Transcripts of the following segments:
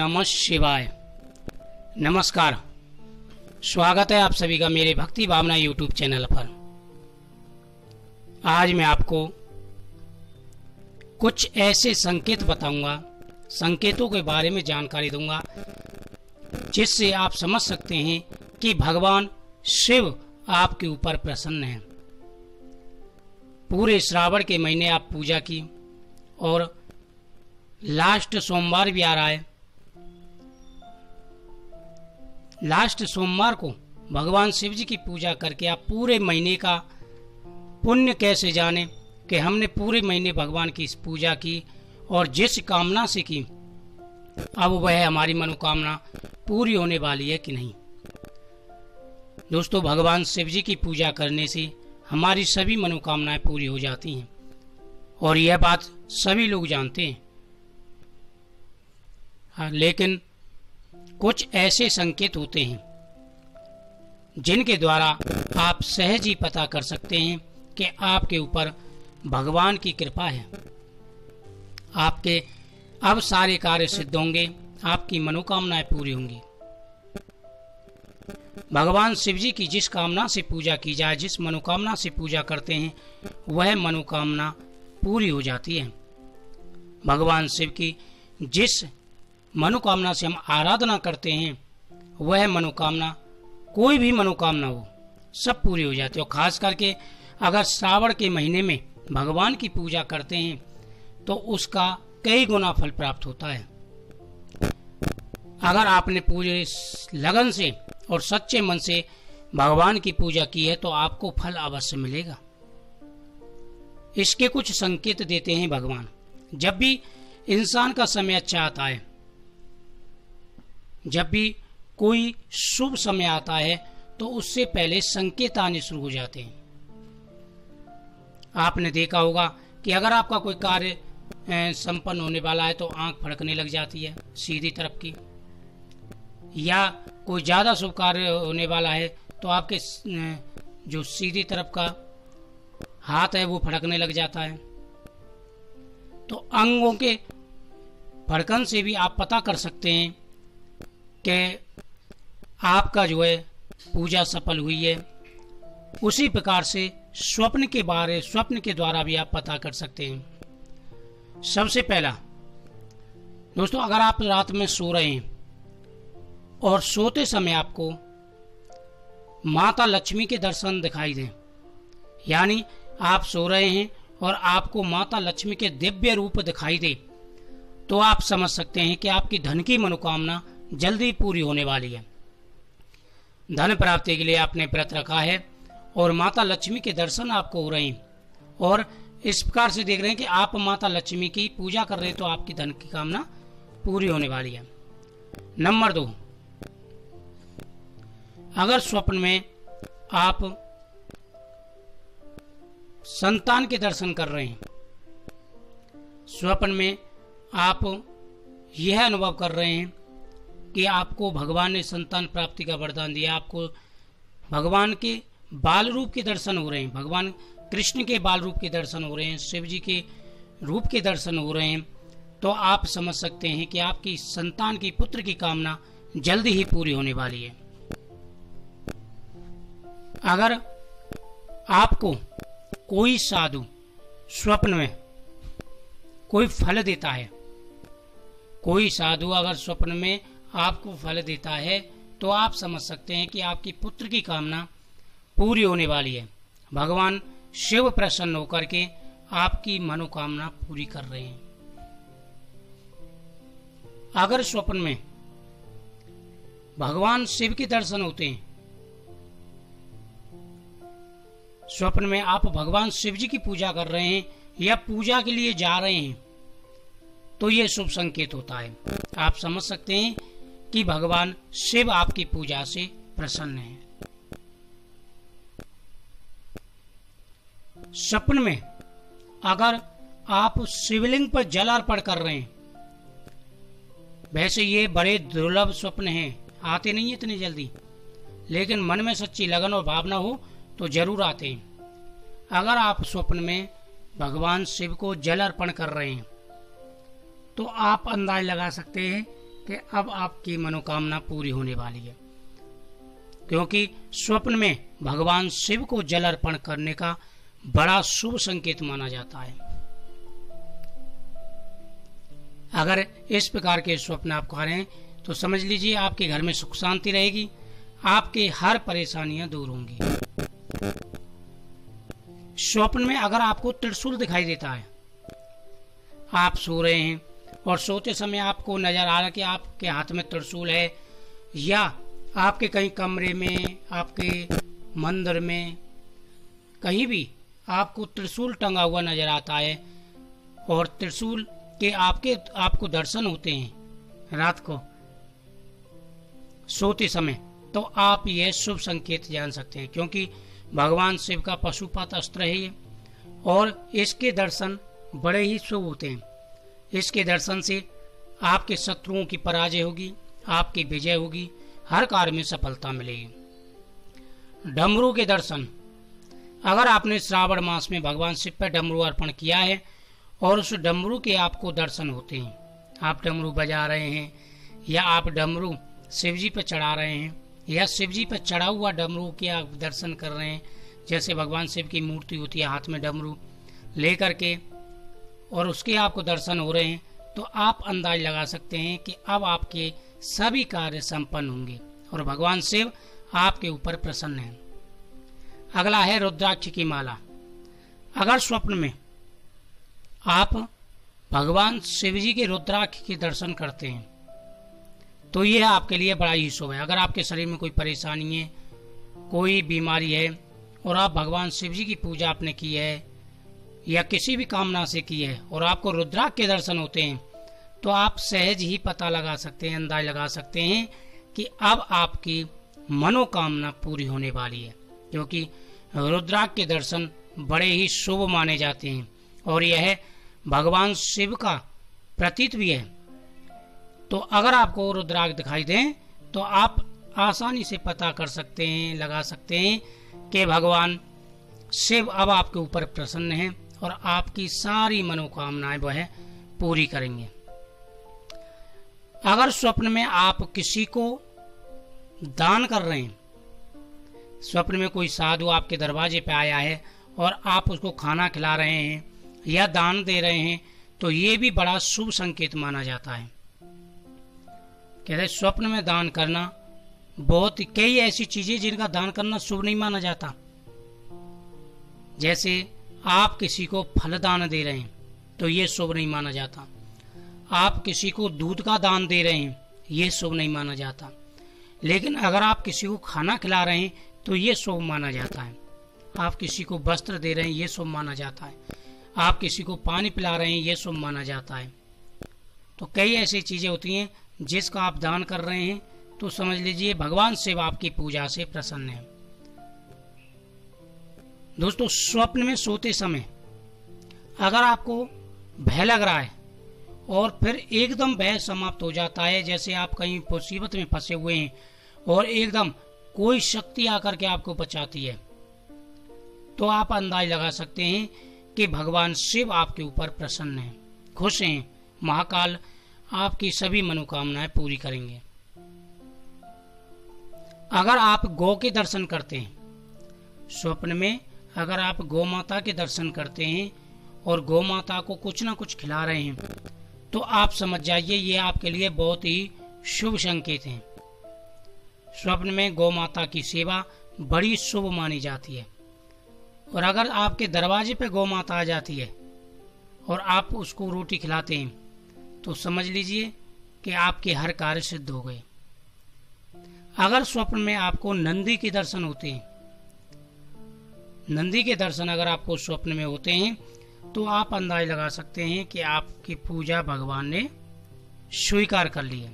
नमः शिवाय। नमस्कार, स्वागत है आप सभी का मेरे भक्ति भावना यूट्यूब चैनल पर। आज मैं आपको कुछ ऐसे संकेत बताऊंगा, संकेतों के बारे में जानकारी दूंगा जिससे आप समझ सकते हैं कि भगवान शिव आपके ऊपर प्रसन्न है। पूरे श्रावण के महीने आप पूजा की और लास्ट सोमवार भी आ रहा है। लास्ट सोमवार को भगवान शिव जी की पूजा करके आप पूरे महीने का पुण्य कैसे जाने कि हमने पूरे महीने भगवान की इस पूजा की और जिस कामना से की अब वह हमारी मनोकामना पूरी होने वाली है कि नहीं। दोस्तों, भगवान शिव जी की पूजा करने से हमारी सभी मनोकामनाएं पूरी हो जाती हैं और यह बात सभी लोग जानते हैं। लेकिन कुछ ऐसे संकेत होते हैं जिनके द्वारा आप सहज ही पता कर सकते हैं कि आपके ऊपर भगवान की कृपा है। आपके अब सारे कार्य सिद्ध होंगे, आपकी मनोकामनाएं पूरी होंगी। भगवान शिव जी की जिस कामना से पूजा की जाए, जिस मनोकामना से पूजा करते हैं, वह मनोकामना पूरी हो जाती है। भगवान शिव की जिस मनोकामना से हम आराधना करते हैं, वह मनोकामना, कोई भी मनोकामना हो, सब पूरी हो जाती है। और खास करके अगर श्रावण के महीने में भगवान की पूजा करते हैं तो उसका कई गुना फल प्राप्त होता है। अगर आपने पूरे लगन से और सच्चे मन से भगवान की पूजा की है तो आपको फल अवश्य मिलेगा। इसके कुछ संकेत देते हैं भगवान। जब भी इंसान का समय अच्छा आता है, जब भी कोई शुभ समय आता है तो उससे पहले संकेत आने शुरू हो जाते हैं। आपने देखा होगा कि अगर आपका कोई कार्य संपन्न होने वाला है तो आंख फड़कने लग जाती है सीधी तरफ की, या कोई ज्यादा शुभ कार्य होने वाला है तो आपके जो सीधी तरफ का हाथ है वो फड़कने लग जाता है। तो अंगों के फड़कन से भी आप पता कर सकते हैं कि आपका जो है पूजा सफल हुई है। उसी प्रकार से स्वप्न के द्वारा भी आप पता कर सकते हैं। सबसे पहला दोस्तों, अगर आप रात में सो रहे हैं और सोते समय आपको माता लक्ष्मी के दर्शन दिखाई दें, यानी आप सो रहे हैं और आपको माता लक्ष्मी के दिव्य रूप दिखाई दे, तो आप समझ सकते हैं कि आपकी धन की मनोकामना जल्दी पूरी होने वाली है। धन प्राप्ति के लिए आपने व्रत रखा है और माता लक्ष्मी के दर्शन आपको हो रहे हैं और इस प्रकार से देख रहे हैं कि आप माता लक्ष्मी की पूजा कर रहे हैं, तो आपकी धन की कामना पूरी होने वाली है। नंबर 2, अगर स्वप्न में आप संतान के दर्शन कर रहे हैं, स्वप्न में आप यह अनुभव कर रहे हैं कि आपको भगवान ने संतान प्राप्ति का वरदान दिया, आपको भगवान के बाल रूप के दर्शन हो रहे हैं, भगवान कृष्ण के बाल रूप के दर्शन हो रहे हैं, शिव जी के रूप के दर्शन हो रहे हैं, तो आप समझ सकते हैं कि आपकी संतान की, पुत्र की कामना जल्दी ही पूरी होने वाली है। अगर आपको कोई साधु स्वप्न में कोई फल देता है, कोई साधु अगर स्वप्न में आपको फल देता है, तो आप समझ सकते हैं कि आपकी पुत्र की कामना पूरी होने वाली है। भगवान शिव प्रसन्न होकर के आपकी मनोकामना पूरी कर रहे हैं। अगर स्वप्न में भगवान शिव के दर्शन होते हैं, स्वप्न में आप भगवान शिव जी की पूजा कर रहे हैं या पूजा के लिए जा रहे हैं, तो यह शुभ संकेत होता है। आप समझ सकते हैं कि भगवान शिव आपकी पूजा से प्रसन्न है। स्वप्न में अगर आप शिवलिंग पर जल अर्पण कर रहे हैं, वैसे ये बड़े दुर्लभ स्वप्न हैं, आते नहीं इतनी जल्दी, लेकिन मन में सच्ची लगन और भावना हो तो जरूर आते हैं। अगर आप स्वप्न में भगवान शिव को जल अर्पण कर रहे हैं तो आप अंदाज लगा सकते हैं कि अब आपकी मनोकामना पूरी होने वाली है, क्योंकि स्वप्न में भगवान शिव को जल अर्पण करने का बड़ा शुभ संकेत माना जाता है। अगर इस प्रकार के स्वप्न आप खा रहे हैं तो समझ लीजिए आपके घर में सुख शांति रहेगी, आपकी हर परेशानियां दूर होंगी। स्वप्न में अगर आपको त्रिशूल दिखाई देता है, आप सो रहे हैं और सोते समय आपको नजर आ रहा है कि आपके हाथ में त्रिशूल है, या आपके कहीं कमरे में, आपके मंदिर में, कहीं भी आपको त्रिशूल टंगा हुआ नजर आता है और त्रिशूल के आपको दर्शन होते हैं रात को सोते समय, तो आप यह शुभ संकेत जान सकते हैं, क्योंकि भगवान शिव का पशुपत अस्त्र है ये, और इसके दर्शन बड़े ही शुभ होते हैं। इसके दर्शन से आपके शत्रुओं की पराजय होगी, आपकी विजय होगी, हर कार्य में सफलता मिलेगी। डमरू के दर्शन, अगर आपने श्रावण मास में भगवान शिव पर डमरू अर्पण किया है और उस डमरू के आपको दर्शन होते हैं, आप डमरू बजा रहे हैं या आप डमरू शिव जी पर चढ़ा रहे हैं या शिव जी पर चढ़ा हुआ डमरू के आप दर्शन कर रहे हैं, जैसे भगवान शिव की मूर्ति होती है हाथ में डमरू लेकर के, और उसके आपको दर्शन हो रहे हैं, तो आप अंदाज लगा सकते हैं कि अब आपके सभी कार्य संपन्न होंगे और भगवान शिव आपके ऊपर प्रसन्न हैं। अगला है रुद्राक्ष की माला। अगर स्वप्न में आप भगवान शिव जी के रुद्राक्ष के दर्शन करते हैं तो यह आपके लिए बड़ा ही शुभ है। अगर आपके शरीर में कोई परेशानी है, कोई बीमारी है और आप भगवान शिव जी की पूजा आपने की है या किसी भी कामना से की है और आपको रुद्राक्ष के दर्शन होते हैं, तो आप सहज ही पता लगा सकते हैं, अंदाज लगा सकते हैं कि अब आपकी मनोकामना पूरी होने वाली है, क्योंकि रुद्राक्ष के दर्शन बड़े ही शुभ माने जाते हैं और यह भगवान शिव का प्रतीक भी है। तो अगर आपको रुद्राक्ष दिखाई दें तो आप आसानी से पता कर सकते हैं, लगा सकते हैं कि भगवान शिव अब आपके ऊपर प्रसन्न हैं और आपकी सारी मनोकामनाएं वह पूरी करेंगे। अगर स्वप्न में आप किसी को दान कर रहे हैं, स्वप्न में कोई साधु आपके दरवाजे पे आया है और आप उसको खाना खिला रहे हैं या दान दे रहे हैं, तो ये भी बड़ा शुभ संकेत माना जाता है। कहते हैं स्वप्न में दान करना, बहुत कई ऐसी चीजें जिनका दान करना शुभ नहीं माना जाता। जैसे आप किसी को फल दान दे रहे हैं तो ये शुभ नहीं माना जाता। आप किसी को दूध का दान दे रहे हैं, ये शुभ नहीं माना जाता। लेकिन अगर आप किसी को खाना खिला रहे हैं तो ये शुभ माना जाता है। आप किसी को वस्त्र दे रहे हैं, ये शुभ माना जाता है। आप किसी को पानी पिला रहे हैं, ये शुभ माना जाता है। तो कई ऐसी चीजें होती हैं जिसका आप दान कर रहे हैं, तो समझ लीजिए भगवान शिव आपकी पूजा से प्रसन्न है। दोस्तों, स्वप्न में सोते समय अगर आपको भय लग रहा है और फिर एकदम भय समाप्त हो जाता है, जैसे आप कहीं मुसीबत में फंसे हुए हैं और एकदम कोई शक्ति आकर के आपको बचाती है, तो आप अंदाज लगा सकते हैं कि भगवान शिव आपके ऊपर प्रसन्न हैं, खुश हैं। महाकाल आपकी सभी मनोकामनाएं पूरी करेंगे। अगर आप गौ के दर्शन करते हैं, स्वप्न में अगर आप गौ माता के दर्शन करते हैं और गौ माता को कुछ ना कुछ खिला रहे हैं, तो आप समझ जाइए ये आपके लिए बहुत ही शुभ संकेत है। स्वप्न में गौ माता की सेवा बड़ी शुभ मानी जाती है, और अगर आपके दरवाजे पे गौ माता आ जाती है और आप उसको रोटी खिलाते हैं, तो समझ लीजिए कि आपके हर कार्य सिद्ध हो गए। अगर स्वप्न में आपको नंदी के दर्शन होते हैं, नंदी के दर्शन अगर आपको स्वप्न में होते हैं, तो आप अंदाज लगा सकते हैं कि आपकी पूजा भगवान ने स्वीकार कर ली है।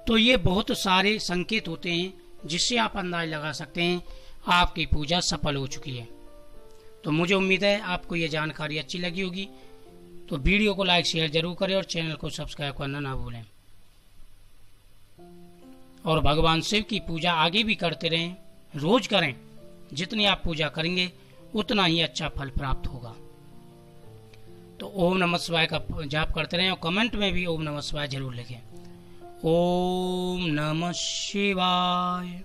तो ये बहुत सारे संकेत होते हैं जिससे आप अंदाज लगा सकते हैं आपकी पूजा सफल हो चुकी है। तो मुझे उम्मीद है आपको ये जानकारी अच्छी लगी होगी। तो वीडियो को लाइक शेयर जरूर करें और चैनल को सब्सक्राइब करना ना भूलें, और भगवान शिव की पूजा आगे भी करते रहें, रोज करें। जितनी आप पूजा करेंगे उतना ही अच्छा फल प्राप्त होगा। तो ओम नमः शिवाय का जाप करते रहें और कमेंट में भी ओम नमः शिवाय जरूर लिखें। ओम नमः शिवाय।